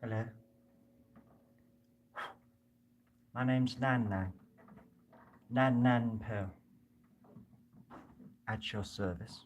Hello. My name's Nan Nan. Nan Nan Pearl. At your service.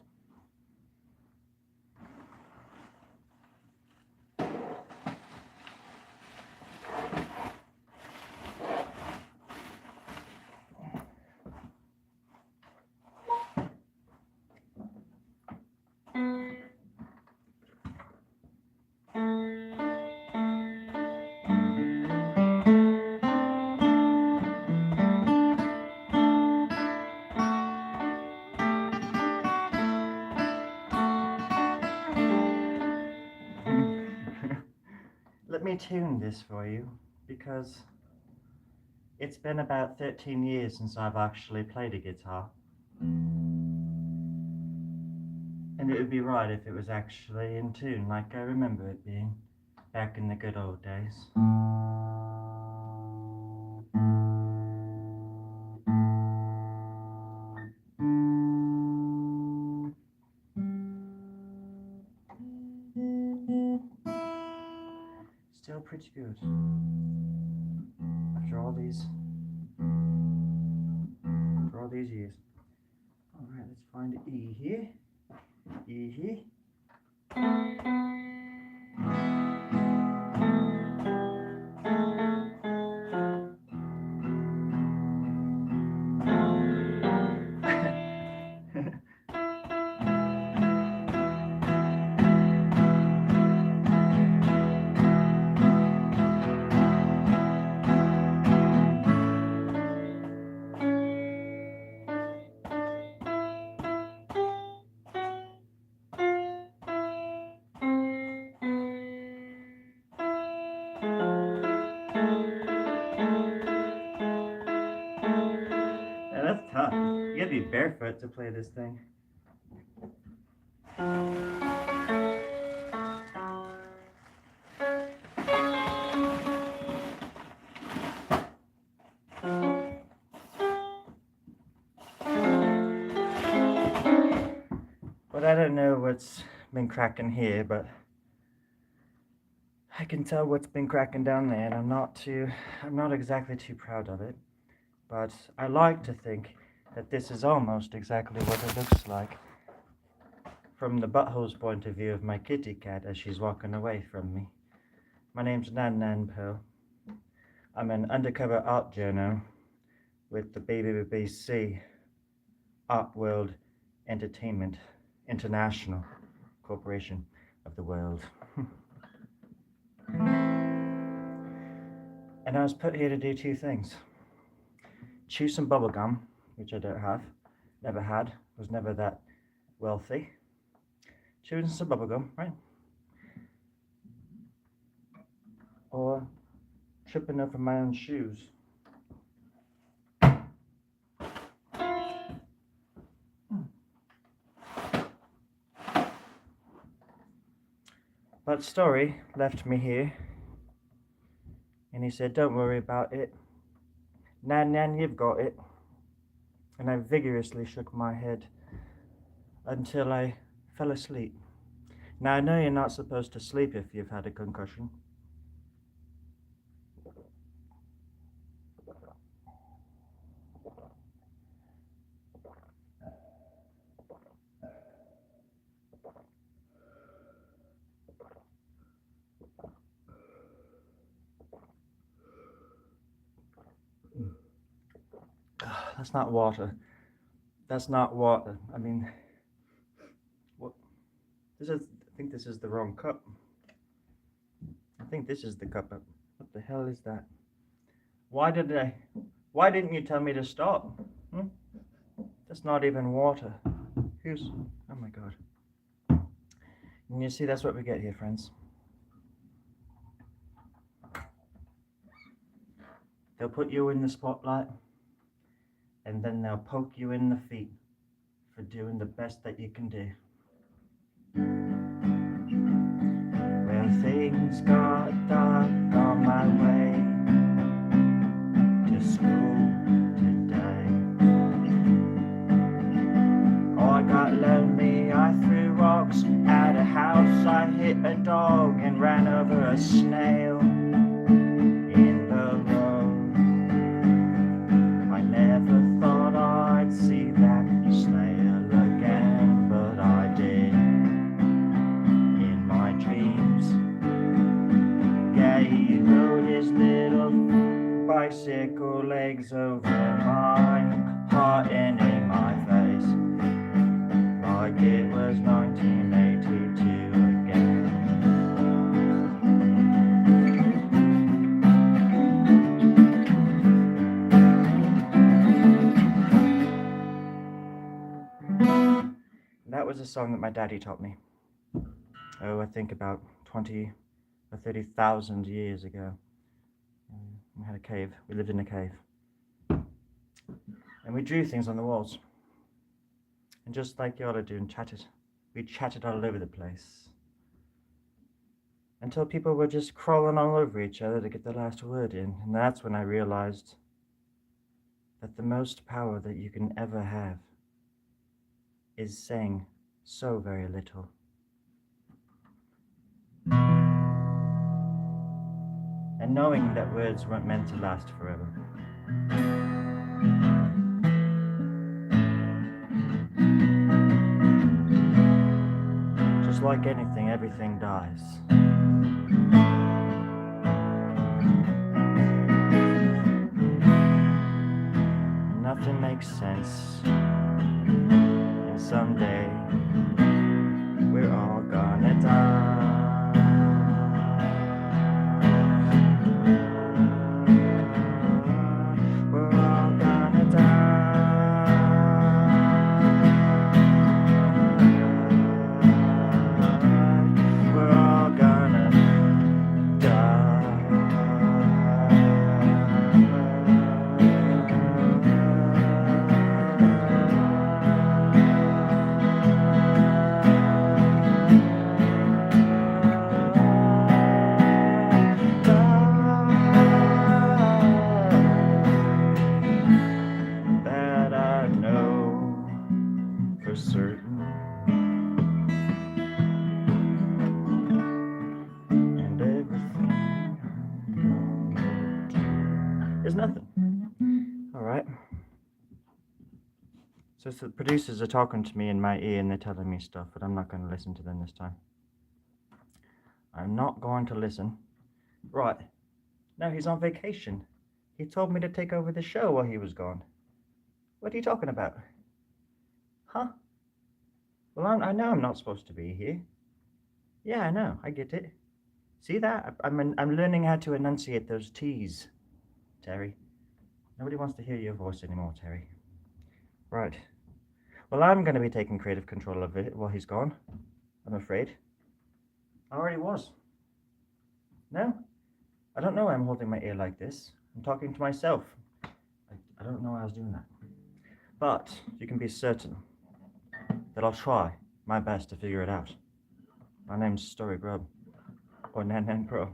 Let me tune this for you, because it's been about 13 years since I've actually played a guitar. And it would be right if it was actually in tune, like I remember it being back in the good old days. Still pretty good. After all these years. Alright, let's find an E here. E here. That's tough. You gotta be barefoot to play this thing. But I don't know what's been cracking here, but I can tell what's been cracking down there, and I'm not exactly too proud of it. But I like to think that this is almost exactly what it looks like from the butthole's point of view of my kitty cat as she's walking away from me. My name's Nan Nan Pearl. I'm an undercover art journo with the BBC Art World Entertainment International Corporation of the World. And I was put here to do two things. Chew some bubblegum, which I don't have, never had, was never that wealthy. Chewing some bubblegum, right? Or tripping over my own shoes. But Storie left me here, and he said, "Don't worry about it. Nan Nan, you've got it." And I vigorously shook my head until I fell asleep. Now I know you're not supposed to sleep if you've had a concussion. That's not water. That's not water. I mean, what? I think this is the wrong cup. I think this is the cup. What the hell is that? Why didn't you tell me to stop? That's not even water. Oh my God. And you see, that's what we get here, friends. They'll put you in the spotlight, and then they'll poke you in the feet for doing the best that you can do. Well, things got dark on my way to school today. Oh, I got lonely, I threw rocks at a house, I hit a dog and ran over a snail. legs over mine, heart in my face, like it was 1982 again. That was a song that my daddy taught me. Oh, I think about 20 or 30,000 years ago. We had a cave. We lived in a cave. And we drew things on the walls. And just like you ought to do and chatted, we chatted all over the place. Until people were just crawling all over each other to get the last word in. And that's when I realized that the most power that you can ever have is saying so very little. And knowing that words weren't meant to last forever. Just like anything, everything dies. Nothing makes sense. And someday we're all gonna die. We're all gonna die. We're all gonna that I know for certain. And everything is nothing. All right. So the producers are talking to me in my ear and they're telling me stuff, but I'm not going to listen to them this time. I'm not going to listen. Right. No, he's on vacation. He told me to take over the show while he was gone. What are you talking about? Huh? Well, I know I'm not supposed to be here. Yeah, I know. I get it. See that? I'm learning how to enunciate those T's, Terry. Nobody wants to hear your voice anymore, Terry. Right. Well, I'm going to be taking creative control of it while he's gone. I'm afraid. I already was. No? I don't know why I'm holding my ear like this. I'm talking to myself. I don't know why I was doing that. But you can be certain that I'll try my best to figure it out. My name's Storie Grubb, or Nan Pro.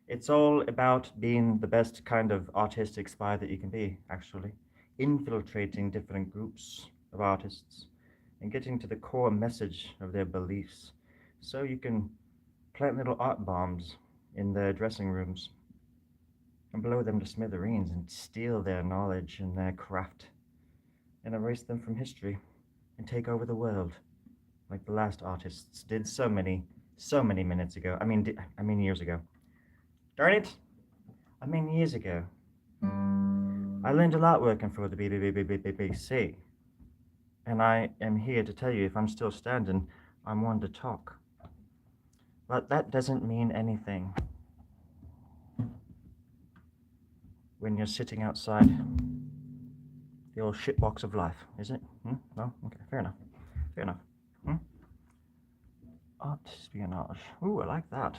It's all about being the best kind of artistic spy that you can be, actually. Infiltrating different groups of artists and getting to the core message of their beliefs so you can plant little art bombs in their dressing rooms and blow them to smithereens and steal their knowledge and their craft and erase them from history and take over the world like the last artists did so many minutes ago. I mean years ago. Darn it! I mean years ago. I learned a lot working for the BBC, and I am here to tell you if I'm still standing, I'm one to talk. But that doesn't mean anything when you're sitting outside the old shitbox of life, is it? No? Okay, fair enough. Fair enough. Art espionage. Ooh, I like that.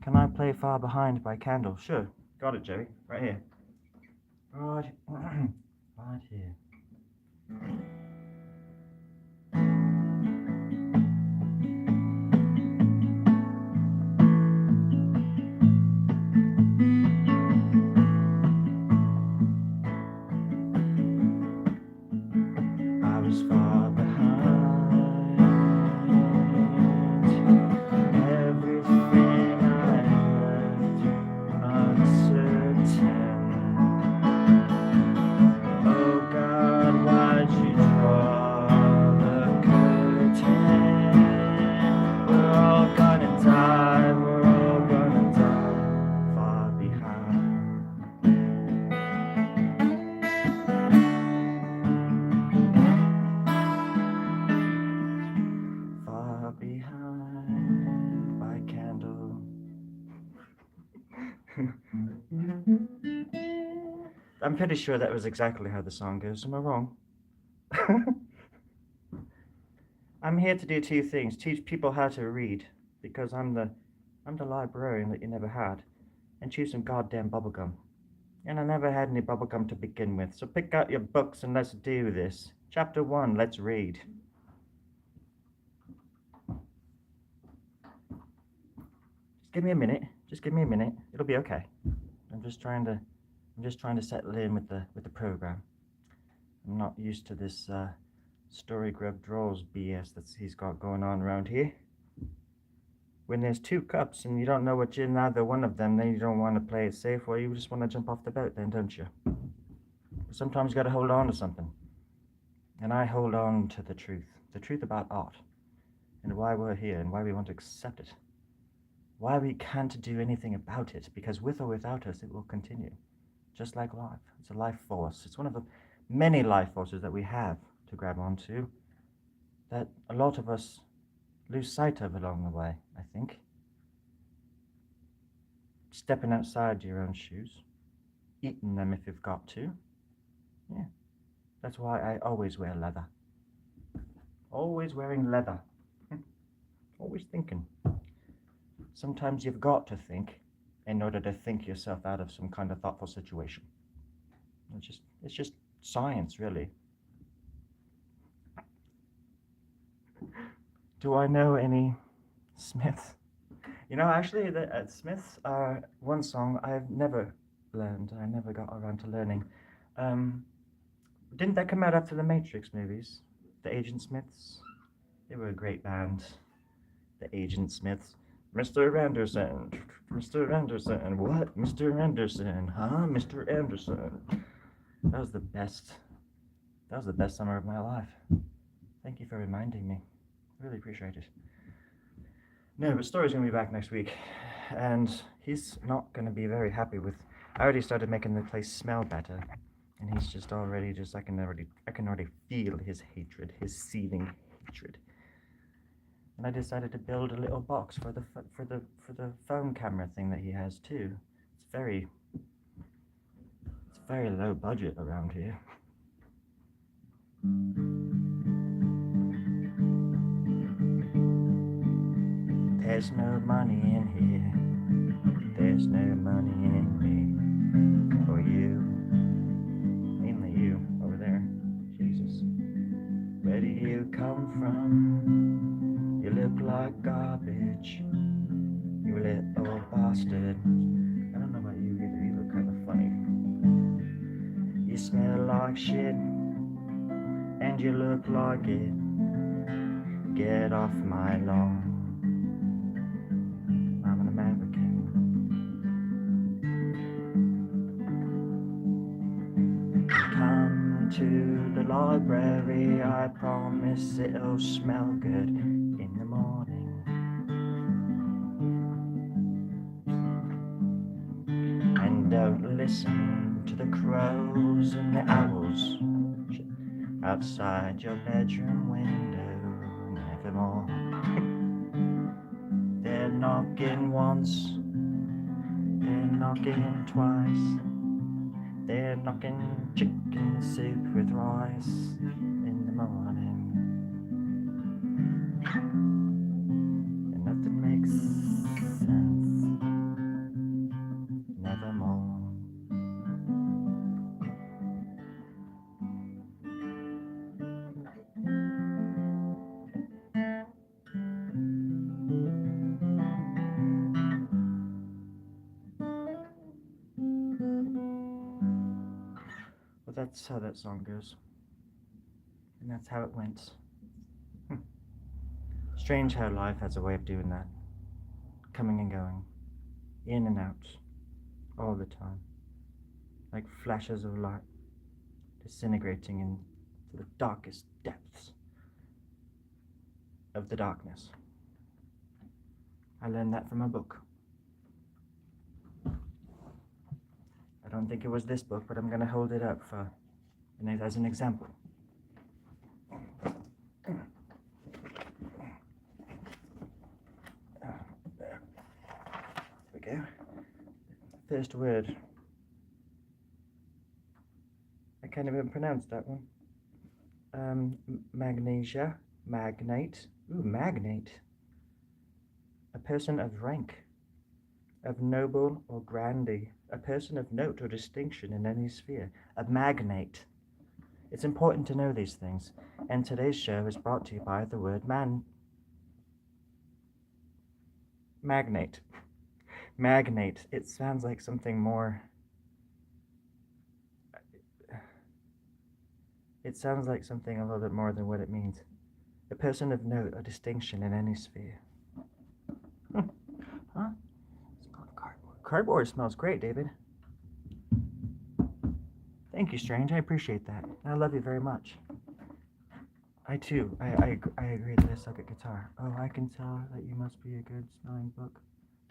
Can I play Far Behind by Candle? Sure. Got it, Joey. Right here. Right here. I was far behind everything I left uncertain. Oh God, why'd you try? I'm pretty sure that was exactly how the song goes. Am I wrong? I'm here to do two things: teach people how to read, because I'm the librarian that you never had, and chew some goddamn bubblegum. And I never had any bubblegum to begin with, so pick out your books and let's do this. Chapter 1, let's read. Just give me a minute. Just give me a minute. It'll be okay. I'm just trying to settle in with the program. I'm not used to this Storie Grubb draws BS that he's got going on around here. When there's two cups and you don't know what's in either one of them, then you don't want to play it safe, or you just want to jump off the boat then, don't you? Sometimes you got to hold on to something. And I hold on to the truth about art, and why we're here, and why we want to accept it. Why we can't do anything about it, because with or without us, it will continue. Just like life. It's a life force. It's one of the many life forces that we have to grab onto, that a lot of us lose sight of along the way, I think. Stepping outside your own shoes, eating them if you've got to. Yeah, that's why I always wear leather. Always wearing leather. Always thinking. Sometimes you've got to think in order to think yourself out of some kind of thoughtful situation. It's just science, really. Do I know any Smiths? You know, actually, the Smiths are one song I've never learned. I never got around to learning. Didn't that come out after the Matrix movies? The Agent Smiths? They were a great band. The Agent Smiths. Mr. Anderson. Mr. Anderson. What? Mr. Anderson. Huh? Mr. Anderson. That was the best. That was the best summer of my life. Thank you for reminding me. Really appreciate it. No, but Storie's going to be back next week. And he's not going to be very happy with... I already started making the place smell better. And he's just already I can already feel his hatred, his seething hatred. And I decided to build a little box for the phone camera thing that he has too. It's very low budget around here. There's no money in here. There's no money in me. Or you. Mainly you over there. Jesus. Where do you come from? You look like garbage. You little bastard. I don't know about you either. You look kind of funny. You smell like shit. And you look like it. Get off my lawn. I'm an American. Come to the library. I promise it'll smell good in the morning. And don't listen to the crows and the owls outside your bedroom window nevermore. They're knocking once, they're knocking twice, they're knocking chicken soup with rice in the morning. And nothing makes sense, nevermore. Well, that's how that song goes. And that's how it went. Strange how life has a way of doing that. Coming and going. In and out. All the time. Like flashes of light. Disintegrating into the darkest depths of the darkness. I learned that from a book. I don't think it was this book, but I'm going to hold it up as an example. There we go. First word. can't even pronounce that one. Magnesia, magnate. Ooh, magnate. A person of rank, of noble or grandee, a person of note or distinction in any sphere, a magnate. It's important to know these things, and today's show is brought to you by the word magnate. Magnate. It sounds like something more. It sounds like something a little bit more than what it means. A person of note or distinction in any sphere. Huh? It's called cardboard. Cardboard smells great, David. Thank you, Strange. I appreciate that. I love you very much. I too. I agree that I suck at guitar. Oh, I can tell that you must be a good smelling book.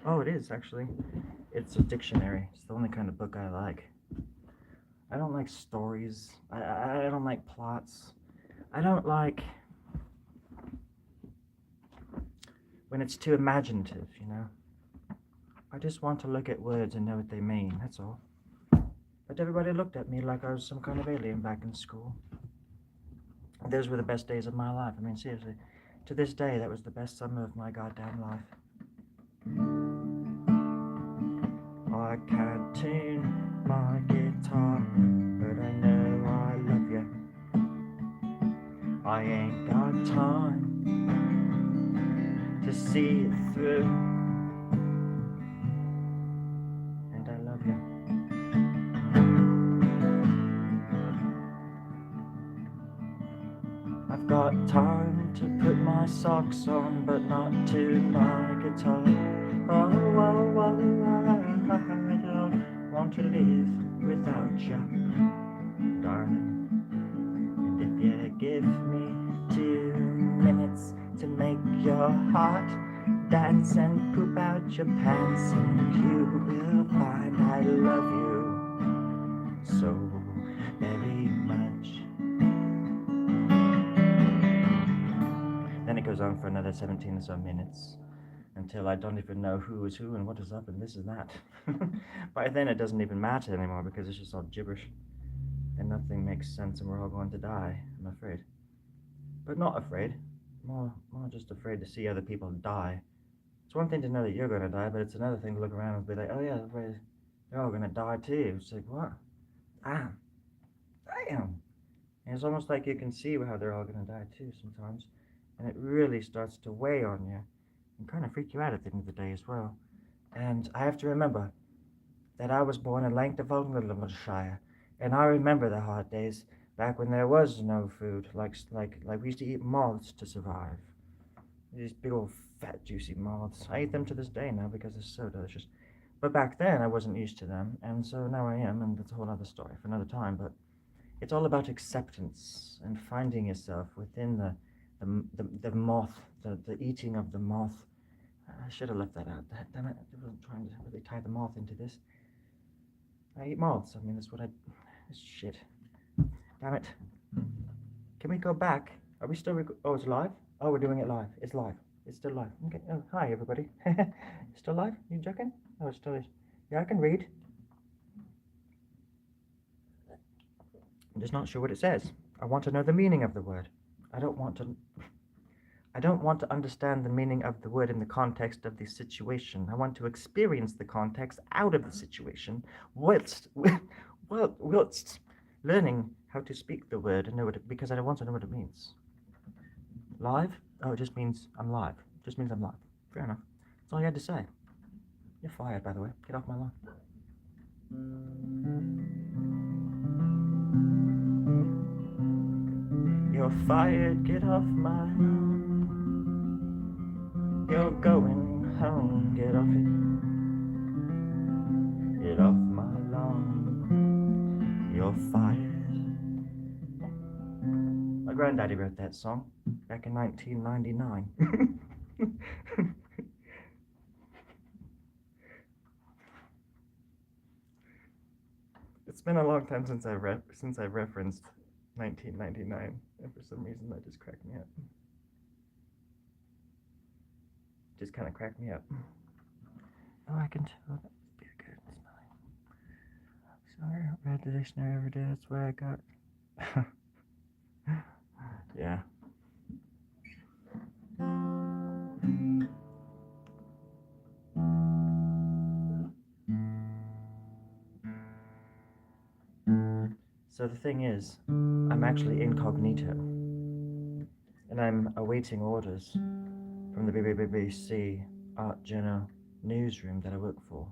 Oh, it is, actually. It's a dictionary. It's the only kind of book I like. I don't like stories. I don't like plots. I don't like when it's too imaginative, you know? I just want to look at words and know what they mean, that's all. But everybody looked at me like I was some kind of alien back in school. Those were the best days of my life. I mean, seriously. To this day, that was the best summer of my goddamn life. I can't tune my guitar, but I know I love you. I ain't got time to see it through, and I love you. I've got time to put my socks on, but not to my guitar. Oh, I don't want to live without you, darling. And if you give me 2 minutes to make your heart dance and poop out your pants, and you will find I love you so very much. Then it goes on for another 17 or so minutes until I don't even know who is who and what is up and this and that. By then it doesn't even matter anymore because it's just all gibberish and nothing makes sense and we're all going to die, I'm afraid. But not afraid, more just afraid to see other people die. It's one thing to know that you're going to die, but it's another thing to look around and be like, oh yeah, they're all going to die too. It's like, what? Damn. And it's almost like you can see how they're all going to die too sometimes. And it really starts to weigh on you and kind of freak you out at the end of the day as well. And I have to remember that I was born in Langtevogel, and I remember the hard days back when there was no food, like we used to eat moths to survive. These big old fat juicy moths. I eat them to this day now because they're so delicious. But back then I wasn't used to them, and so now I am, and that's a whole other story for another time. But it's all about acceptance and finding yourself within the moth, the eating of the moth. I should have left that out. Damn it, I wasn't trying to really tie the moth into this. I eat moths. I mean, that's what shit. Damn it. Can we go back? Are we still oh, it's live? Oh, we're doing it live. It's live. It's still live. Okay. Oh, hi, everybody. Still live? You joking? Oh, it still is. Yeah, I can read. I'm just not sure what it says. I want to know the meaning of the word. I don't want to understand the meaning of the word in the context of the situation. I want to experience the context out of the situation whilst learning how to speak the word and know what because I want to know what it means. Live? Oh, it just means I'm live. It just means I'm live. Fair enough. That's all you had to say. You're fired, by the way. Get off my lawn. You're fired, get off my lawn. You're going home, get off it. Get off my lawn. You're fired. My granddaddy wrote that song back in 1999. It's been a long time since I referenced 1999, and for some reason that just cracked me up. Just kind of cracked me up. Oh, I can tell that beer good smelling. Sorry. read the dictionary every day. That's where I got. Yeah. So the thing is, I'm actually incognito, and I'm awaiting orders from the BBC Art Journal newsroom that I work for.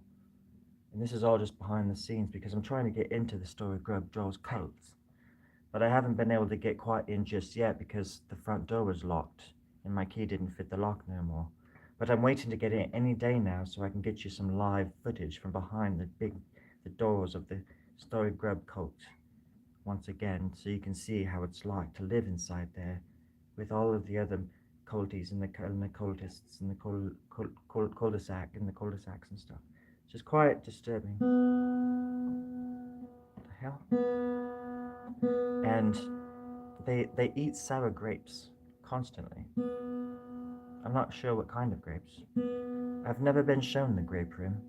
And this is all just behind the scenes because I'm trying to get into the Storie Grubb draws coats. But I haven't been able to get quite in just yet because the front door was locked and my key didn't fit the lock no more. But I'm waiting to get in any day now so I can get you some live footage from behind the doors of the Storie Grubb cult once again, so you can see how it's like to live inside there with all of the other culties and the cultists and the cul-de-sac and the cul-de-sacs and stuff. It's just quite disturbing. What the hell? And they eat sour grapes constantly. I'm not sure what kind of grapes. I've never been shown the grape room,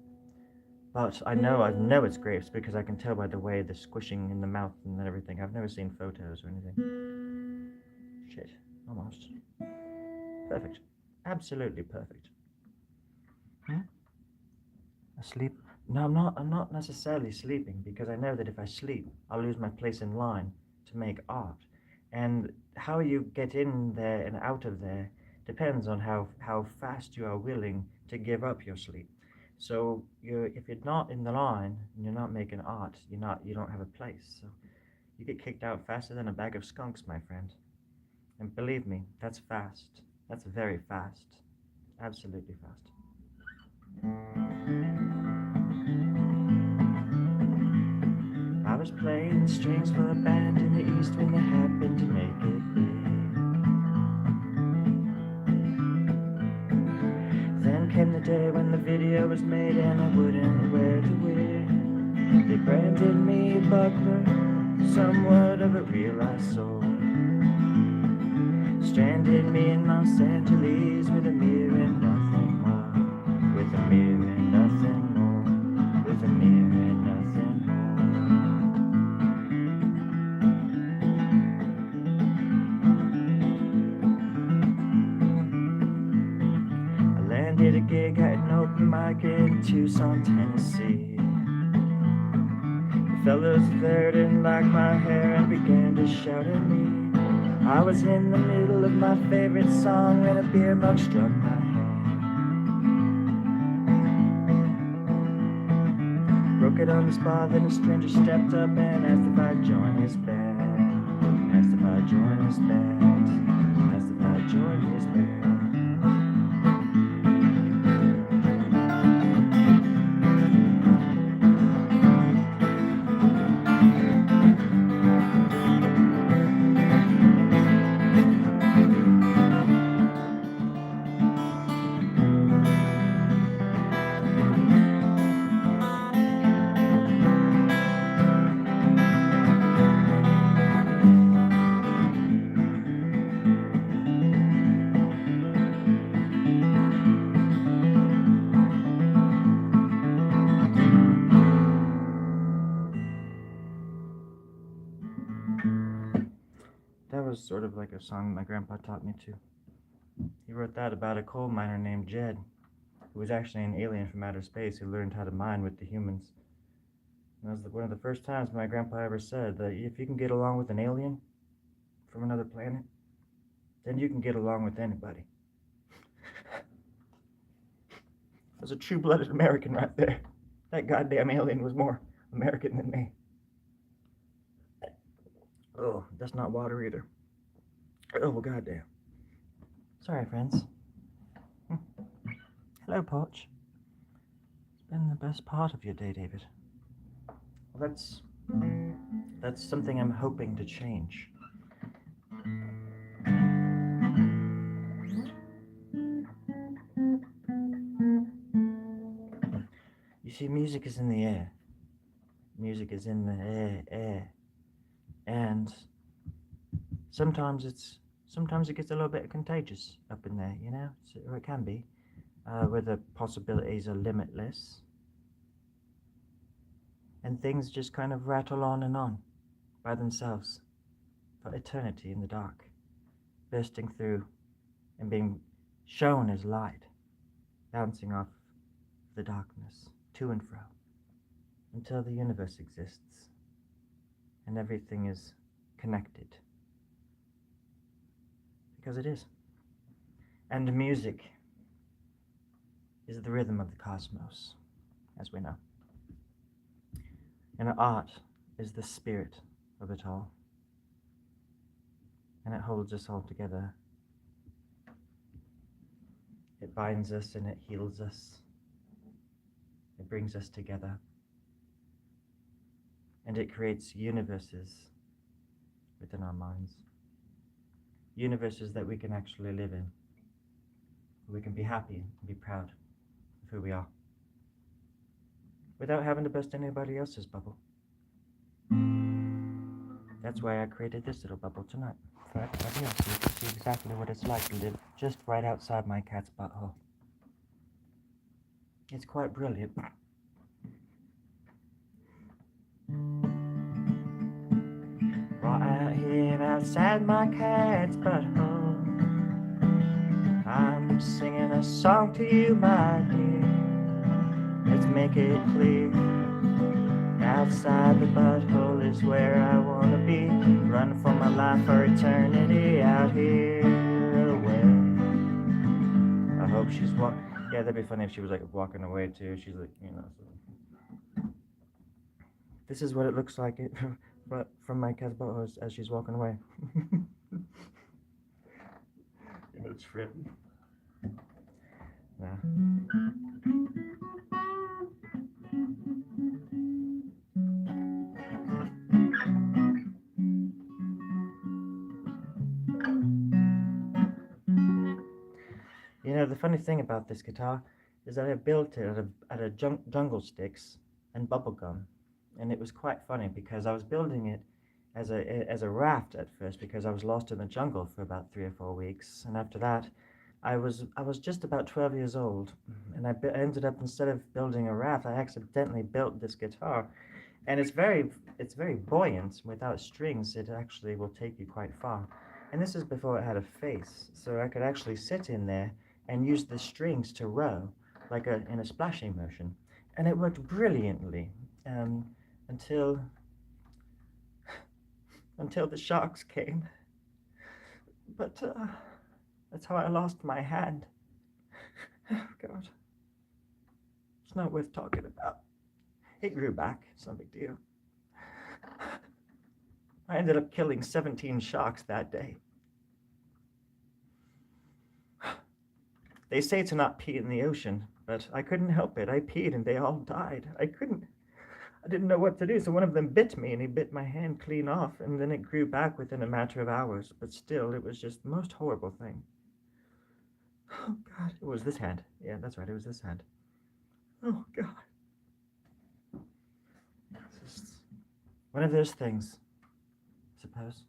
but I know it's grapes because I can tell by the way they're squishing in the mouth and everything. I've never seen photos or anything. Shit, almost. Perfect. Absolutely perfect. Asleep? No, I'm not necessarily sleeping because I know that if I sleep, I'll lose my place in line to make art. And how you get in there and out of there depends on how fast you are willing to give up your sleep. So if you're not in the line and you're not making art, you don't have a place. So you get kicked out faster than a bag of skunks, my friend. And believe me, that's fast. That's very fast. Absolutely fast. I was playing strings for a band in the east when they happened to make it big. Then came the day when the video was made and I wouldn't know where to wear. They branded me a buckler, somewhat of a real asshole. Stranded me in Los Angeles with a mirror and nothing more. With a mirror and nothing more. With a mirror and nothing more. I landed a gig at an open mic in Tucson, Tennessee. The fellows there didn't like my hair and began to shout at me. I was in the middle of my favorite song when a beer mug struck my hand. Broke it on the spot, then a stranger stepped up and asked if I'd join his band. Asked if I'd join his band. Asked if I'd join his band. That was sort of like a song my grandpa taught me to. He wrote that about a coal miner named Jed, who was actually an alien from outer space who learned how to mine with the humans. And that was one of the first times my grandpa ever said that if you can get along with an alien from another planet, then you can get along with anybody. That was a true-blooded American right there. That goddamn alien was more American than me. Oh, that's not water either. Oh, goddamn. Sorry, friends. Hello, Porch. It's been the best part of your day, David. Well, that's something I'm hoping to change. You see, music is in the air. Music is in the air. And sometimes it gets a little bit contagious up in there, you know? Or it can be, where the possibilities are limitless. and things just kind of rattle on by themselves for eternity in the dark, bursting through and being shown as light, bouncing off the darkness to and fro until the universe exists and everything is connected. Because it is. And music is the rhythm of the cosmos, as we know. And art is the spirit of it all. And it holds us all together. It binds us and it heals us. It brings us together. And it creates universes within our minds. Universes that we can actually live in. We can be happy and be proud of who we are. Without having to burst anybody else's bubble. That's why I created this little bubble tonight. For everybody else, so you can see exactly what it's like to live just right outside my cat's butthole. It's quite brilliant. Right out here outside my cat's butthole, I'm singing a song to you, my dear. Let's make it clear. Outside the butthole is where I wanna be. Run for my life for eternity out here away. I hope she's yeah, that'd be funny if she was like walking away too. She's like, so. This is what it looks like but from my cat's butthole as she's walking away. It's written. Yeah. You know, the funny thing about this guitar is that I built it out of jungle sticks and bubble gum. And it was quite funny because I was building it as a raft at first because I was lost in the jungle for about 3 or 4 weeks. And after that, I was just about 12 years old. And I ended up, instead of building a raft, I accidentally built this guitar. And it's very buoyant. Without strings, it actually will take you quite far. And this is before it had a face, so I could actually sit in there and use the strings to row, like in a splashing motion. And it worked brilliantly until the sharks came. But that's how I lost my hand. Oh, God. It's not worth talking about. It grew back. It's no big deal. I ended up killing 17 sharks that day. They say to not pee in the ocean, but I couldn't help it. I peed and they all died. I didn't know what to do, so one of them bit me and he bit my hand clean off, and then it grew back within a matter of hours, but still, it was just the most horrible thing. Oh, God, it was this hand. Yeah, that's right, it was this hand. Oh, God. It's just one of those things, I suppose.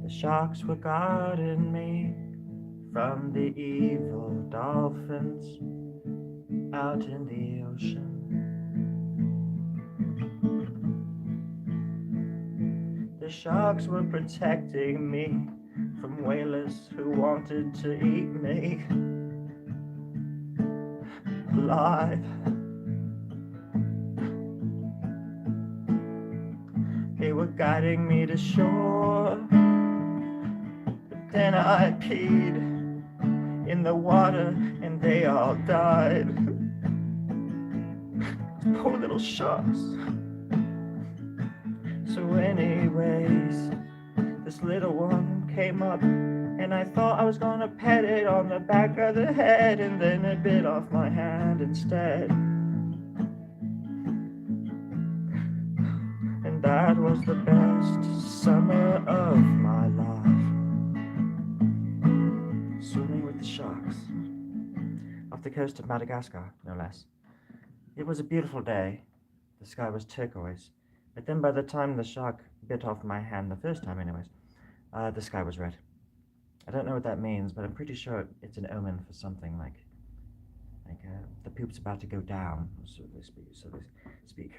The sharks were guarding me from the evil dolphins out in the ocean. The sharks were protecting me from whalers who wanted to eat me alive. They were guiding me to shore, but then I peed in the water and they all died. Poor little sharks. So anyways, this little one came up and I thought I was gonna pet it on the back of the head, and then it bit off my hand instead. And that was the best summer of my life. Swimming with the sharks off the coast of Madagascar, no less. It was a beautiful day. The sky was turquoise. But then by the time the shark bit off my hand, the first time anyways, the sky was red. I don't know what that means, but I'm pretty sure it's an omen for something like Like the poop's about to go down, so they speak.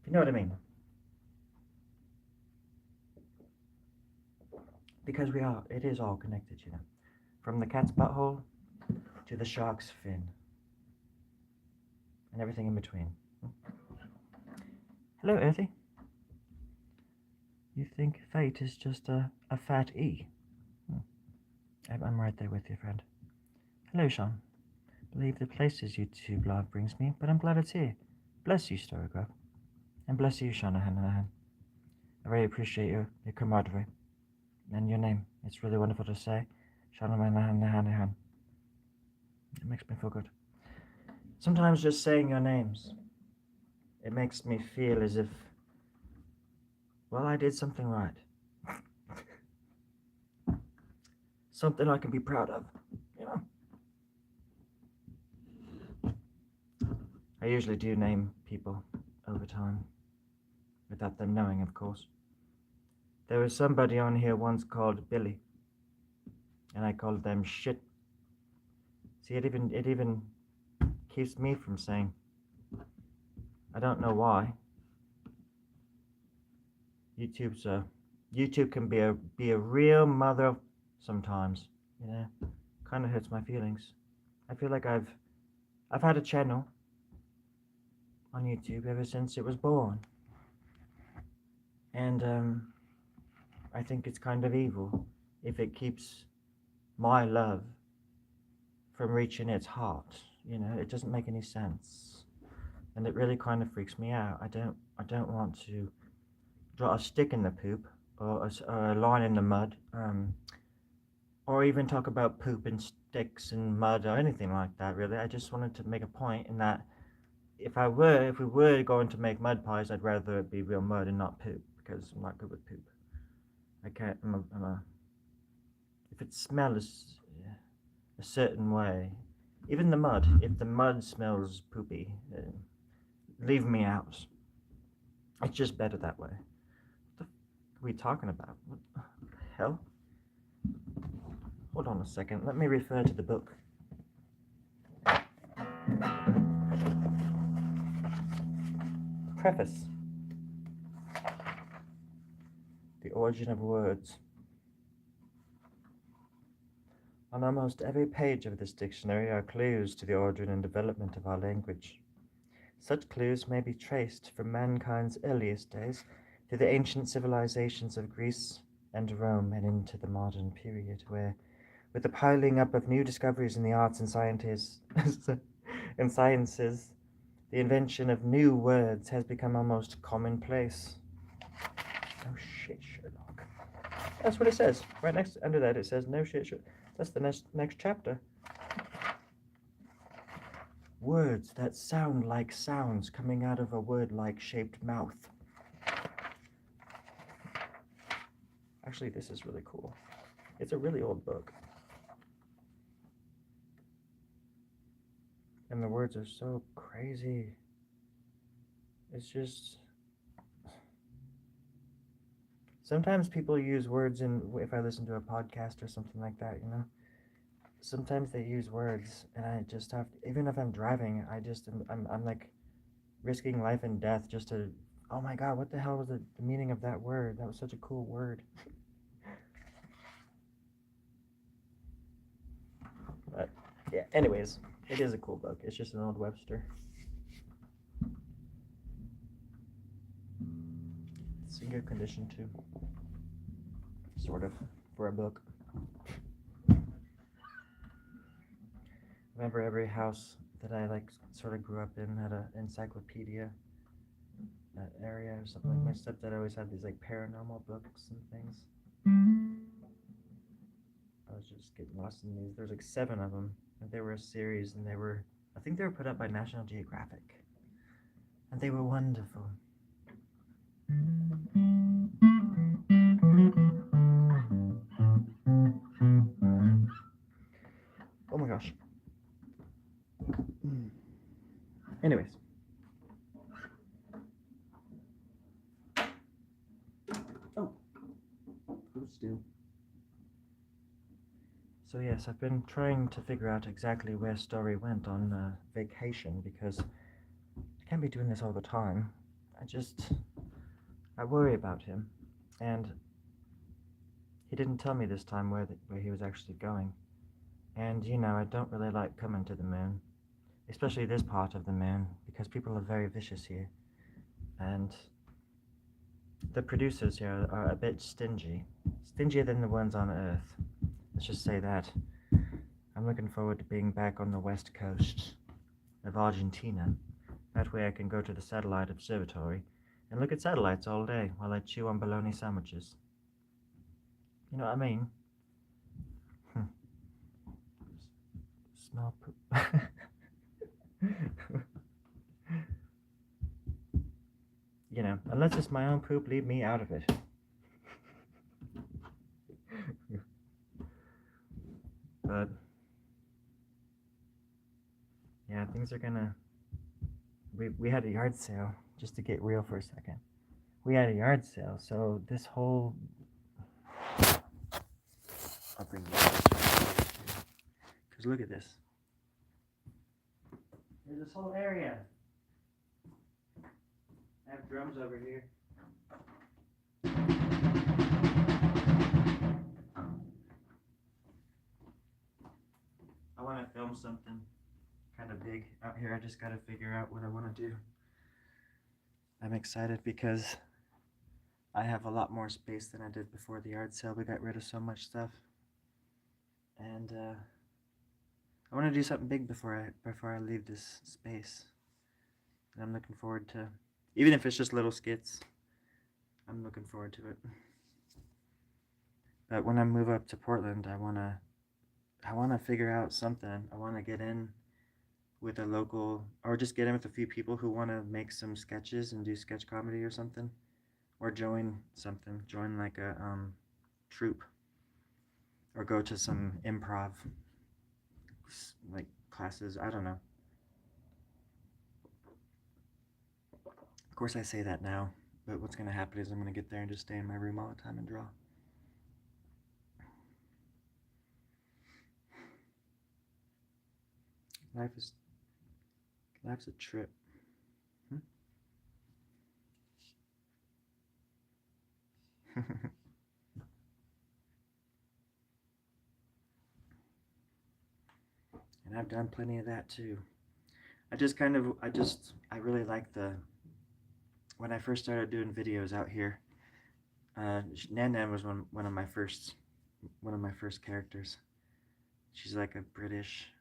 You know what I mean? Because it is all connected, you know. From the cat's butthole to the shark's fin. And everything in between. Hello, Earthy. You think fate is just a fat E? I'm right there with you, friend. Hello, Sean. Believe the places YouTube blog brings me, but I'm glad it's here. Bless you, Storie Grubb. And bless you, Shanahan. I really appreciate your camaraderie. And your name. It's really wonderful to say. Shanahan. It makes me feel good. Sometimes just saying your names, it makes me feel as if, well, I did something right. Something I can be proud of, you know? I usually do name people over time, without them knowing, of course. There was somebody on here once called Billy, and I called them shit. See, it even keeps me from saying. I don't know why. YouTube can be a real mother sometimes, you know. Kind of hurts my feelings. I feel like I've had a channel on YouTube ever since it was born, and I think it's kind of evil if it keeps my love from reaching its heart. You know, it doesn't make any sense, and it really kind of freaks me out. I don't want to draw a stick in the poop or a line in the mud, or even talk about poop and sticks and mud or anything like that. Really, I just wanted to make a point in that if we were going to make mud pies, I'd rather it be real mud and not poop, because I'm not good with poop. I can't. If it smells a certain way, even the mud. If the mud smells poopy, leave me out. It's just better that way. What the f are we talking about? What the hell? Hold on a second. Let me refer to the book. Preface. The origin of words. On almost every page of this dictionary are clues to the origin and development of our language. Such clues may be traced from mankind's earliest days to the ancient civilizations of Greece and Rome and into the modern period, where, with the piling up of new discoveries in the arts and sciences, the invention of new words has become almost commonplace. Oh shit, Sherlock. That's what it says. Right next under that it says no shit, Sherlock. That's the next chapter. Words that sound like sounds coming out of a word-like shaped mouth. Actually, this is really cool. It's a really old book. And the words are so crazy. It's just... Sometimes people use words if I listen to a podcast or something like that, you know? Sometimes they use words, and I just have to, even if I'm driving, I'm like risking life and death just to, oh my god, what the hell was the meaning of that word? That was such a cool word. But yeah, anyways, it is a cool book. It's just an old Webster. It's in good condition too, sort of, for a book. Remember, every house that I like sort of grew up in had an encyclopedia area or something. Like my stepdad always had these like paranormal books and things. I was just getting lost in these. There's like 7 of them, and they were a series, and I think they were put up by National Geographic, and they were wonderful. Oh my gosh. Anyways. Oh, still. So yes, I've been trying to figure out exactly where Storie went on vacation because I can't be doing this all the time. I worry about him, and he didn't tell me this time where he was actually going. And you know, I don't really like coming to the moon, especially this part of the moon, because people are very vicious here, and the producers here are a bit stingy, stingier than the ones on Earth. Let's just say that. I'm looking forward to being back on the west coast of Argentina. That way I can go to the satellite observatory and look at satellites all day while I chew on bologna sandwiches. You know what I mean? Smell poop. You know, unless it's my own poop, leave me out of it. But yeah, things are gonna. We had a yard sale, just to get real for a second. We had a yard sale, so this whole. I'll bring you because look at this. There's this whole area. I have drums over here. I want to film something kind of big out here. I just got to figure out what I want to do. I'm excited because I have a lot more space than I did before the yard sale. We got rid of so much stuff, and I want to do something big before I leave this space. And I'm looking forward to, even if it's just little skits. I'm looking forward to it. But when I move up to Portland, I wanna figure out something. I wanna get in with a local, or just get in with a few people who want to make some sketches and do sketch comedy or something, or join something, join like a troupe, or go to some improv like classes. I don't know. Of course, I say that now, but what's gonna happen is I'm gonna get there and just stay in my room all the time and draw. Life's a trip. And I've done plenty of that too. I really like when I first started doing videos out here, Nan Nan was one of my first characters. She's like a British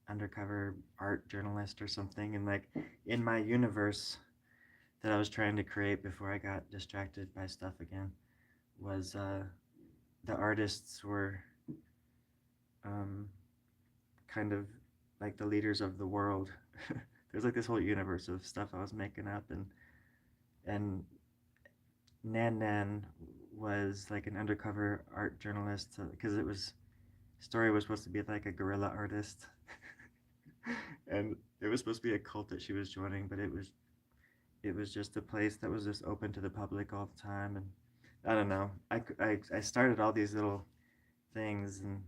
undercover art journalist or something, and like in my universe that I was trying to create before I got distracted by stuff again was the artists were kind of like the leaders of the world. There's like this whole universe of stuff I was making up, and Nan Nan was like an undercover art journalist because Storie was supposed to be like a guerrilla artist, and it was supposed to be a cult that she was joining, but it was just a place that was just open to the public all the time, and I don't know. I started all these little things and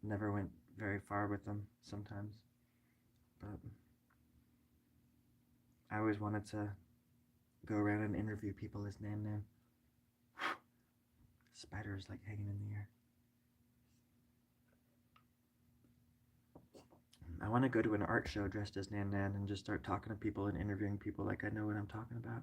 never went very far with them sometimes, but I always wanted to go around and interview people as Nan Nan. Spiders like hanging in the air. I want to go to an art show dressed as Nan Nan and just start talking to people and interviewing people like I know what I'm talking about.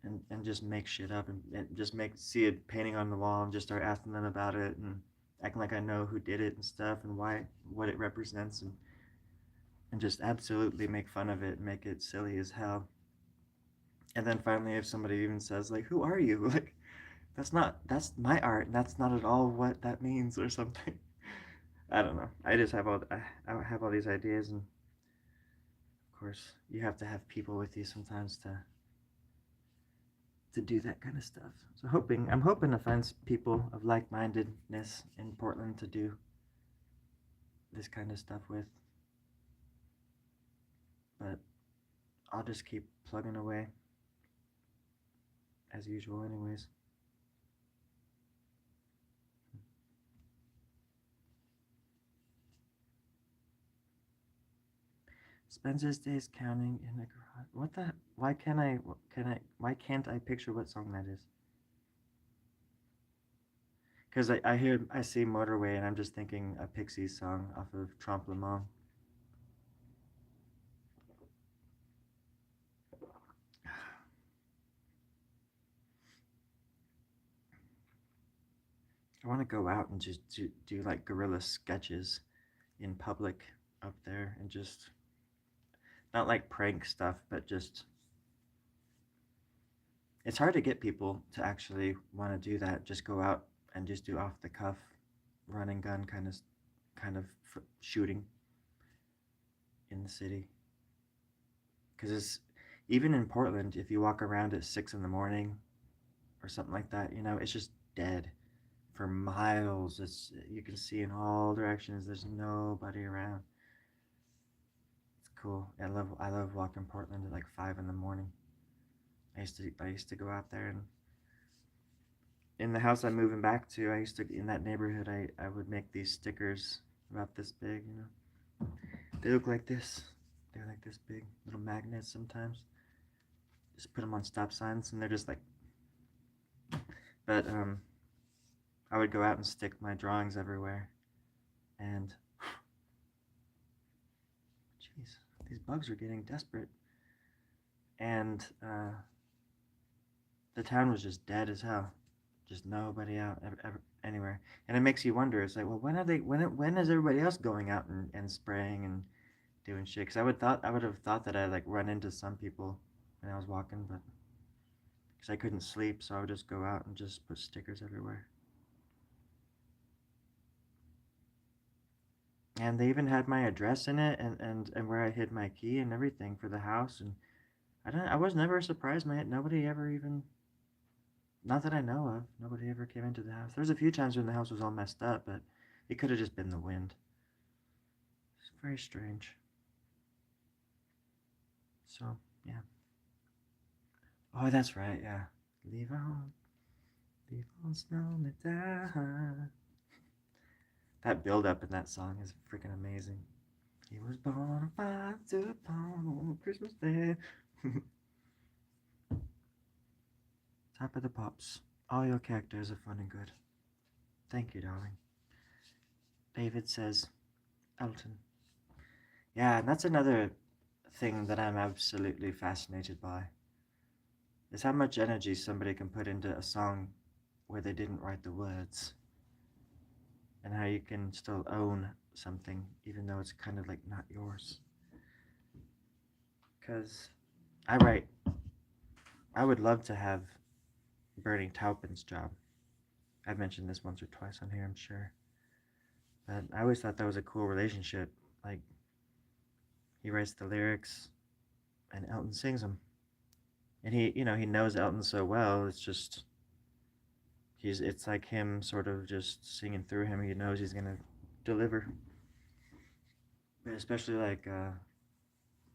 And just make shit up and just see a painting on the wall and just start asking them about it and acting like I know who did it and stuff and what it represents and just absolutely make fun of it and make it silly as hell. And then finally, if somebody even says like, "Who are you?" like, that's my art. And that's not at all what that means or something. I don't know. I have all these ideas, and of course, you have to have people with you sometimes to do that kind of stuff. So I'm hoping to find people of like-mindedness in Portland to do this kind of stuff with. But I'll just keep plugging away as usual anyways. Spends his days counting in the garage. What the? Why can't I picture what song that is? Because I see Motorway and I'm just thinking a Pixies song off of Trompe Le Mans. I want to go out and just do like guerrilla sketches in public up there and just not like prank stuff, but just it's hard to get people to actually want to do that. Just go out and just do off the cuff, running gun kind of shooting in the city. Because it's even in Portland, if you walk around at 6 in the morning or something like that, it's just dead for miles. It's you can see in all directions. There's nobody around. It's cool. I love walking Portland at like 5 in the morning. I used to go out there and in the house I'm moving back to. I used to in that neighborhood. I would make these stickers about this big. They look like this. They're like this big little magnets sometimes. Just put them on stop signs and they're just like. But I would go out and stick my drawings everywhere, and jeez, these bugs are getting desperate. And the town was just dead as hell, just nobody out anywhere. And it makes you wonder. It's like, well, when are they? When is everybody else going out and spraying and doing shit? Because I would have thought that I'd like run into some people when I was walking, but because I couldn't sleep, so I would just go out and just put stickers everywhere. And they even had my address in it and where I hid my key and everything for the house. And I was never surprised. Nobody ever even, not that I know of, nobody ever came into the house. There was a few times when the house was all messed up, but it could have just been the wind. It's very strange. So yeah. Oh, that's right. Yeah. Leave on, snow me down. That build up in that song is freaking amazing. He was born on 5 on Christmas Day. Top of the pops. All your characters are fun and good. Thank you, darling. David says, Elton. Yeah, and that's another thing that I'm absolutely fascinated by. Is how much energy somebody can put into a song where they didn't write the words. And how you can still own something even though it's kind of like not yours. Because I would love to have Bernie Taupin's job. I've mentioned this once or twice on here, I'm sure. But I always thought that was a cool relationship. Like, he writes the lyrics and Elton sings them. And he knows Elton so well, it's like him sort of just singing through him. He knows he's going to deliver. But especially like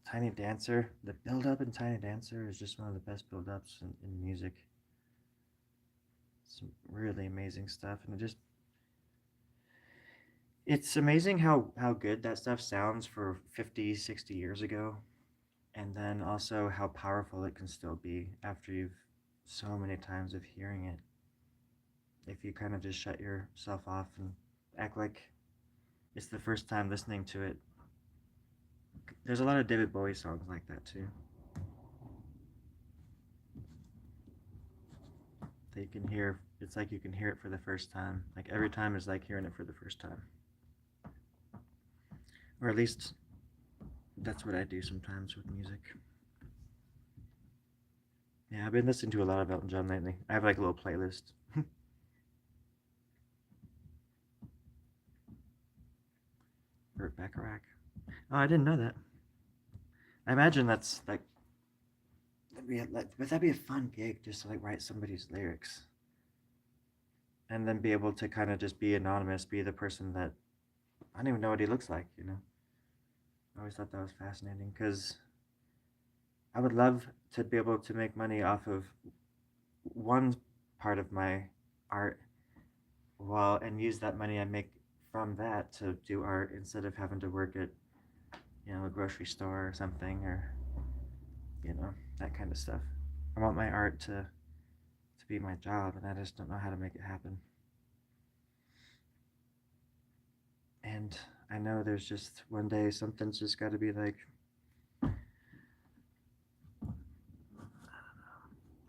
Tiny Dancer, the build up in Tiny Dancer is just one of the best build ups in music. Some really amazing stuff, and it's amazing how good that stuff sounds for 50, 60 years ago, and then also how powerful it can still be after you've so many times of hearing it. If you kind of just shut yourself off and act like it's the first time listening to it. There's a lot of David Bowie songs like that too. That you can hear, it's like you can hear it for the first time. Like every time is like hearing it for the first time. Or at least that's what I do sometimes with music. Yeah, I've been listening to a lot of Elton John lately. I have like a little playlist. Burt Bacharach. Oh, I didn't know that. I imagine that's like, that'd be a fun gig just to like write somebody's lyrics, and then be able to kind of just be anonymous, be the person that I don't even know what he looks like. I always thought that was fascinating because I would love to be able to make money off of one part of my art, and use that money I make from that to do art instead of having to work at a grocery store or something, or that kind of stuff. I want my art to be my job, and I just don't know how to make it happen. And I know there's just one day something's just got to be like,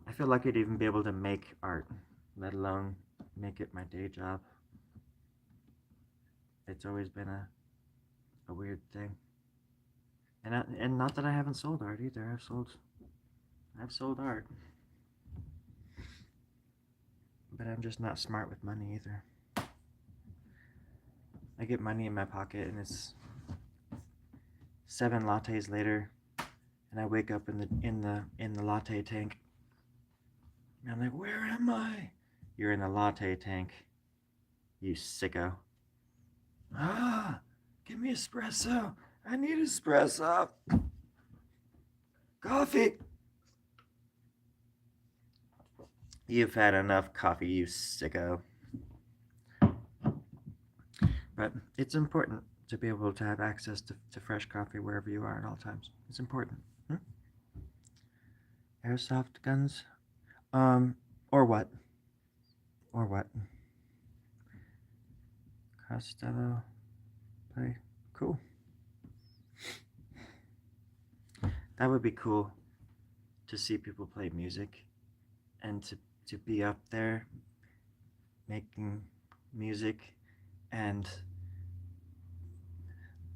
I feel lucky to even be able to make art, let alone make it my day job. It's always been a weird thing. And not that I haven't sold art either. I've sold art, but I'm just not smart with money either. I get money in my pocket, and it's 7 lattes later, and I wake up in the latte tank. And I'm like, where am I? You're in the latte tank, you sicko. Ah, give me espresso. I need espresso. Coffee. You've had enough coffee, you sicko. But it's important to be able to have access to fresh coffee wherever you are at all times. It's important. Airsoft guns? Or what? Or what? Costello play. Cool. That would be cool to see people play music and to be up there making music and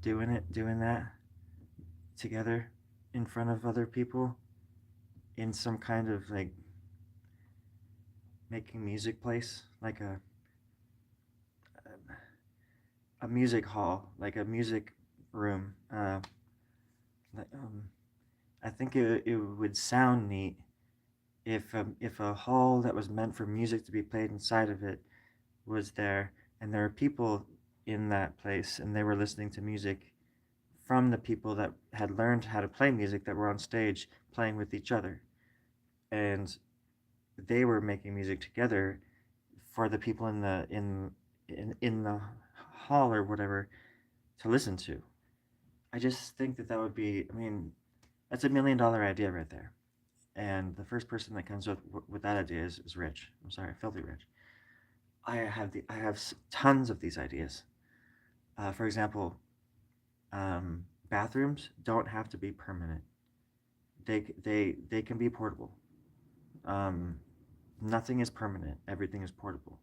doing that together in front of other people in some kind of like making music place, like a music hall, like a music room. Like, I think it would sound neat if a hall that was meant for music to be played inside of it was there, and there were people in that place, and they were listening to music from the people that had learned how to play music that were on stage playing with each other, and they were making music together for the people in the hall or whatever to listen to. I just think that would be. I mean, that's $1 million idea right there. And the first person that comes up with that idea is rich. I'm sorry, filthy rich. I have tons of these ideas. For example, bathrooms don't have to be permanent. They can be portable. Um, Nothing is permanent. Everything is portable.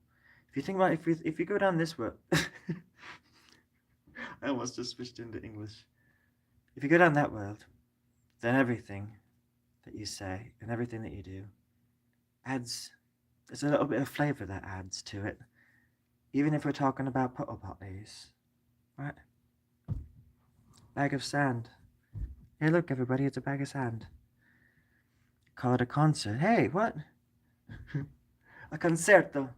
If you think about if you go down this road, I almost just switched into English. If you go down that road, then everything that you say and everything that you do adds. There's a little bit of flavor that adds to it. Even if we're talking about puddle potties, right? Bag of sand. Hey, look, everybody, it's a bag of sand. Call it a concert. Hey, what? A concerto.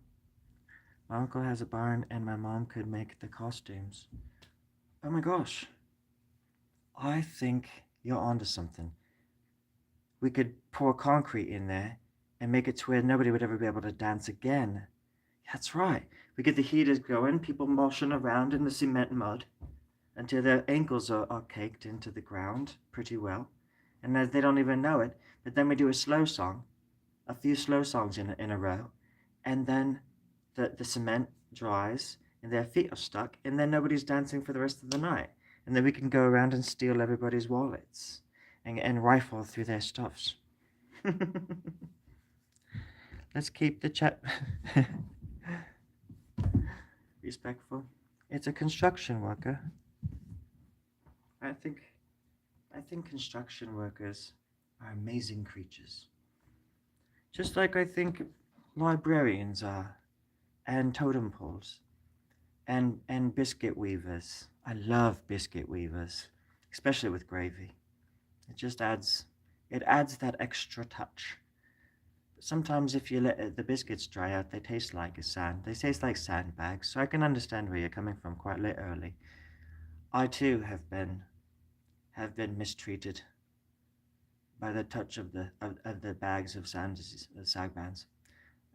My uncle has a barn, and my mom could make the costumes. Oh my gosh. I think you're onto something. We could pour concrete in there and make it to where nobody would ever be able to dance again. That's right. We get the heaters going, people moshing around in the cement mud until their ankles are caked into the ground pretty well. And they don't even know it. But then we do a slow song, a few slow songs in a row, and then the cement dries and their feet are stuck, and then nobody's dancing for the rest of the night. And then we can go around and steal everybody's wallets and rifle through their stuffs. Let's keep the chat respectful. It's a construction worker. I think construction workers are amazing creatures. Just like I think librarians are, and totem poles, and biscuit weavers. I love biscuit weavers, especially with gravy. It adds that extra touch. But sometimes if you let the biscuits dry out, they taste like sand. They taste like sandbags. So I can understand where you're coming from quite literally. I too have been mistreated by the touch of the bags of sag bands.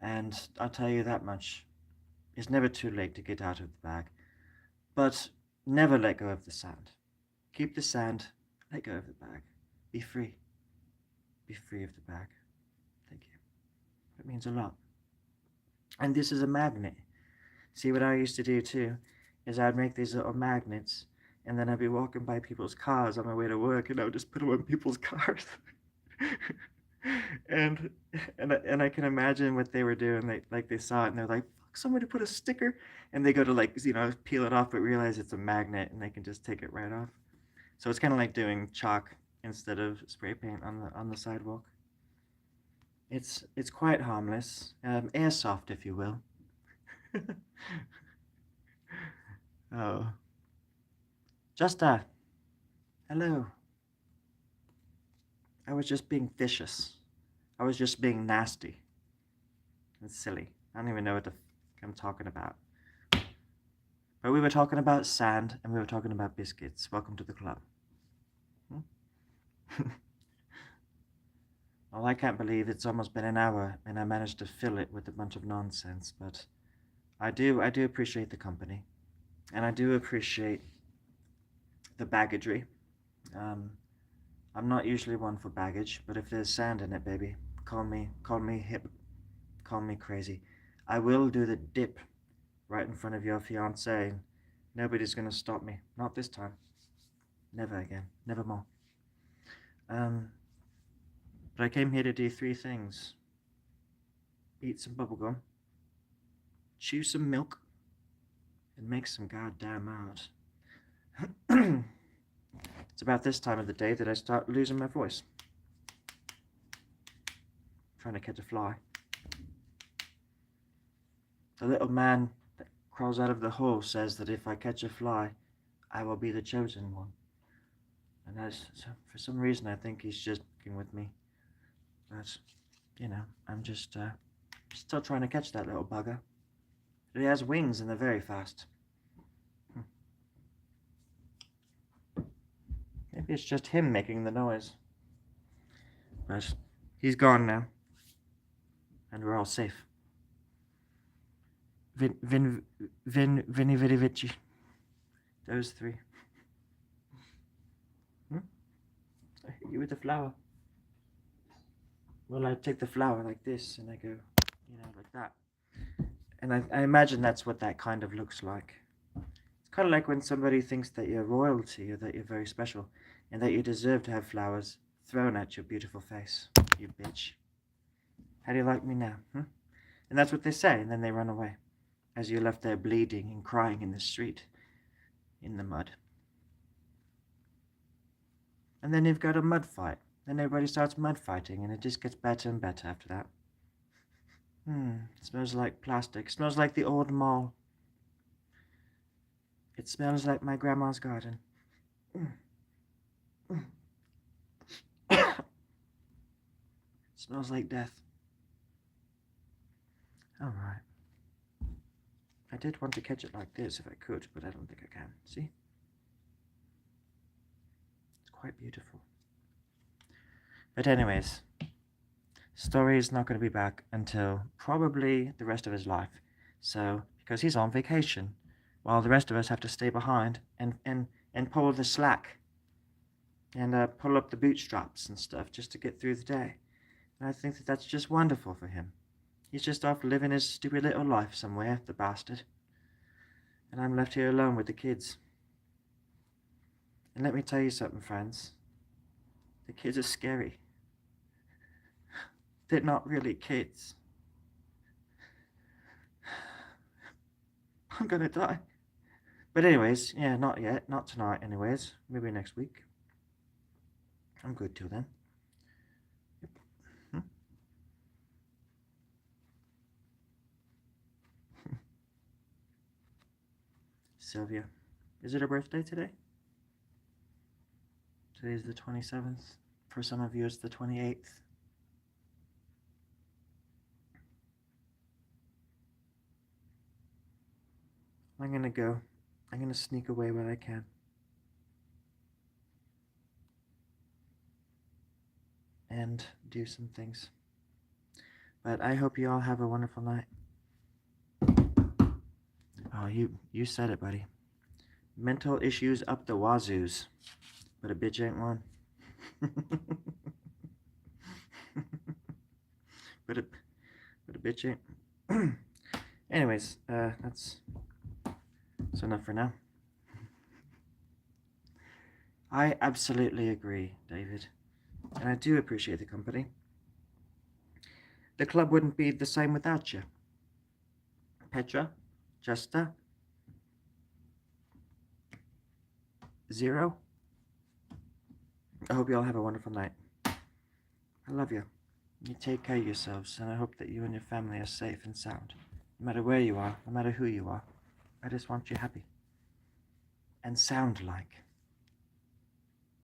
And I'll tell you that much. It's never too late to get out of the bag. But never let go of the sand. Keep the sand. Let go of the bag. Be free. Be free of the bag. Thank you. It means a lot. And this is a magnet. See, what I used to do too is I'd make these little magnets, and then I'd be walking by people's cars on my way to work, and I would just put them on people's cars. and I can imagine what they were doing. They saw it and they're like, "Fuck, somebody put a sticker," and they go to peel it off, but realize it's a magnet, and they can just take it right off. So it's kind of like doing chalk instead of spray paint on the sidewalk. It's quite harmless, airsoft, if you will. Oh, just hello. I was just being vicious. I was just being nasty and silly. I don't even know what the I'm talking about. But we were talking about sand and we were talking about biscuits. Welcome to the club. Well, I can't believe it's almost been an hour and I managed to fill it with a bunch of nonsense, but I do appreciate the company. And I do appreciate the baggagery. I'm not usually one for baggage, but if there's sand in it, baby, call me hip, call me crazy. I will do the dip right in front of your fiancé. Nobody's gonna stop me. Not this time. Never again. Never more. But I came here to do 3 things. Eat some bubblegum, chew some milk, and make some goddamn art. It's about this time of the day that I start losing my voice. Trying to catch a fly. The little man that crawls out of the hole says that if I catch a fly, I will be the chosen one. And for some reason, I think he's just fucking with me. But, I'm just still trying to catch that little bugger. But he has wings and they're very fast. Maybe it's just him making the noise. But he's gone now. And we're all safe. Vini Vidi Vici. Those 3. I hit you with the flower. Well, I take the flower like this and I go, like that. And I imagine that's what that kind of looks like. It's kind of like when somebody thinks that you're royalty or that you're very special and that you deserve to have flowers thrown at your beautiful face. You bitch. How do you like me now? And that's what they say, and then they run away as you're left there bleeding and crying in the street, in the mud. And then you've got a mud fight. Then everybody starts mud fighting, and it just gets better and better after that. It smells like plastic. It smells like the old mall. It smells like my grandma's garden. It smells like death. Alright. I did want to catch it like this if I could, but I don't think I can. See? It's quite beautiful. But anyways, Storie is not going to be back until probably the rest of his life. So, because he's on vacation, while the rest of us have to stay behind and pull the slack and pull up the bootstraps and stuff just to get through the day. And I think that that's just wonderful for him. He's just off living his stupid little life somewhere, the bastard. And I'm left here alone with the kids. And let me tell you something, friends. The kids are scary. They're not really kids. I'm gonna die. But anyways, yeah, not yet. Not tonight anyways. Maybe next week. I'm good till then. Yep. Sylvia. Is it her birthday today? Today's the 27th. For some of you, it's the 28th. I'm gonna go. I'm gonna sneak away when I can. And do some things. But I hope you all have a wonderful night. Oh, you said it, buddy. Mental issues up the wazoos. But a bitch ain't one. but a bitch ain't. Anyways, that's enough for now. I absolutely agree, David, and I do appreciate the company. The club wouldn't be the same without you. Petra, Justa, Zero. I hope you all have a wonderful night. I love you. You take care of yourselves, and I hope that you and your family are safe and sound. No matter where you are, no matter who you are, I just want you happy. And sound like.